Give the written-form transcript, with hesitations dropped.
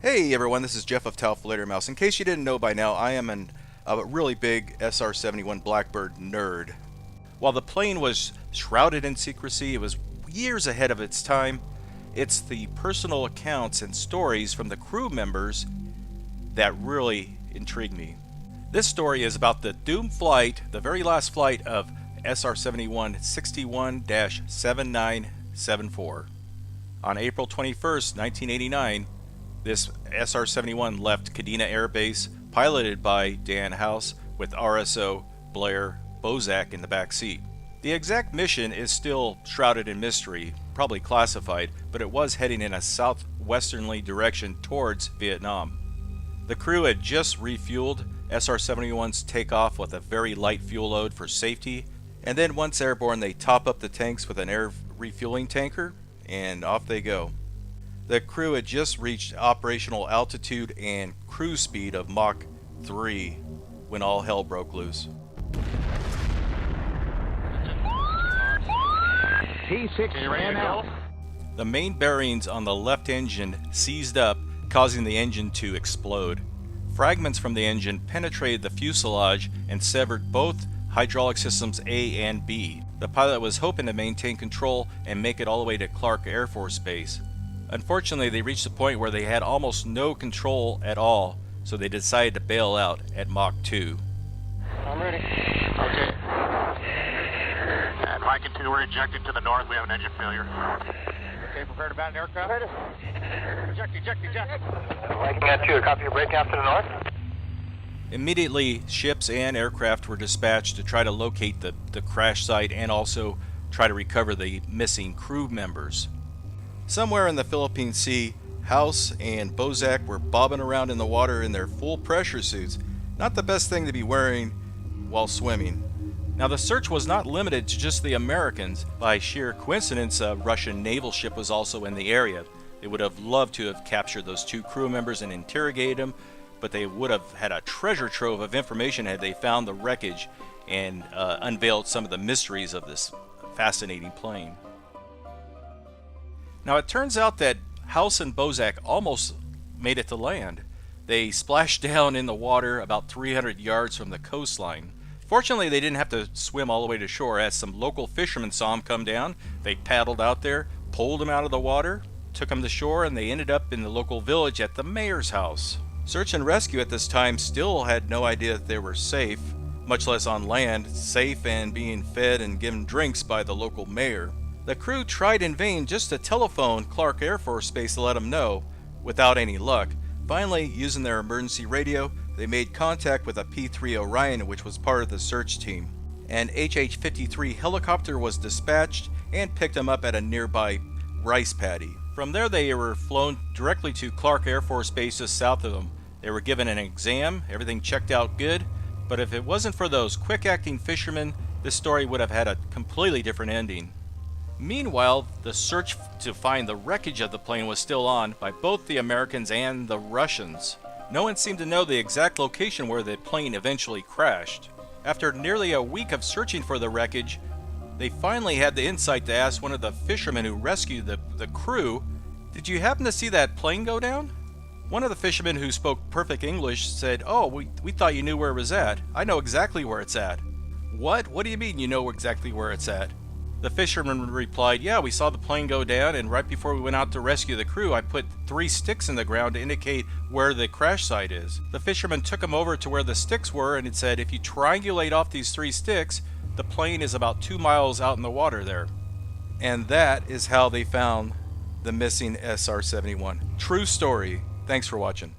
Hey everyone, this is Jeff of Tauflator Mouse. In case you didn't know by now, I am a really big SR-71 Blackbird nerd. While the plane was shrouded in secrecy, it was years ahead of its time. It's the personal accounts and stories from the crew members that really intrigue me. This story is about the doomed flight, the very last flight of SR-71 61-7974. On April 21st, 1989, this SR-71 left Kadena Air Base, piloted by Dan House, with RSO Blair Bozak in the back seat. The exact mission is still shrouded in mystery, probably classified, but it was heading in a southwesterly direction towards Vietnam. The crew had just refueled SR-71's takeoff with a very light fuel load for safety, and then once airborne they top up the tanks with an air refueling tanker, and off they go. The crew had just reached operational altitude and cruise speed of Mach 3 when all hell broke loose. T6 ran out. The main bearings on the left engine seized up, causing the engine to explode. Fragments from the engine penetrated the fuselage and severed both hydraulic systems A and B. The pilot was hoping to maintain control and make it all the way to Clark Air Force Base. Unfortunately, they reached a point where they had almost no control at all, so they decided to bail out at Mach 2. I'm ready. Okay. And Mike and 2, we're ejected to the north. We have an engine failure. Okay, prepared about an aircraft? Ready. Eject. Mike and 2, copy your breakout to the north. Immediately, ships and aircraft were dispatched to try to locate the crash site and also try to recover the missing crew members. Somewhere in the Philippine Sea, House and Bozak were bobbing around in the water in their full pressure suits. Not the best thing to be wearing while swimming. Now the search was not limited to just the Americans. By sheer coincidence, a Russian naval ship was also in the area. They would have loved to have captured those two crew members and interrogated them, but they would have had a treasure trove of information had they found the wreckage and unveiled some of the mysteries of this fascinating plane. Now it turns out that House and Bozak almost made it to land. They splashed down in the water about 300 yards from the coastline. Fortunately, they didn't have to swim all the way to shore, as some local fishermen saw them come down. They paddled out there, pulled them out of the water, took them to shore, and they ended up in the local village at the mayor's house. Search and rescue at this time still had no idea that they were safe, much less on land, safe and being fed and given drinks by the local mayor. The crew tried in vain just to telephone Clark Air Force Base to let them know, without any luck. Finally, using their emergency radio, they made contact with a P-3 Orion, which was part of the search team. An HH-53 helicopter was dispatched and picked them up at a nearby rice paddy. From there they were flown directly to Clark Air Force Base just south of them. They were given an exam, everything checked out good, but if it wasn't for those quick-acting fishermen, this story would have had a completely different ending. Meanwhile, the search to find the wreckage of the plane was still on by both the Americans and the Russians. No one seemed to know the exact location where the plane eventually crashed. After nearly a week of searching for the wreckage, they finally had the insight to ask one of the fishermen who rescued the crew, "Did you happen to see that plane go down?" One of the fishermen, who spoke perfect English, said, "Oh, we thought you knew where it was at. I know exactly where it's at." "What? What do you mean you know exactly where it's at?" The fisherman replied, "Yeah, we saw the plane go down, and right before we went out to rescue the crew, I put 3 sticks in the ground to indicate where the crash site is." The fisherman took him over to where the sticks were, and it said, "If you triangulate off these 3 sticks, the plane is about 2 miles out in the water there." And that is how they found the missing SR-71. True story. Thanks for watching.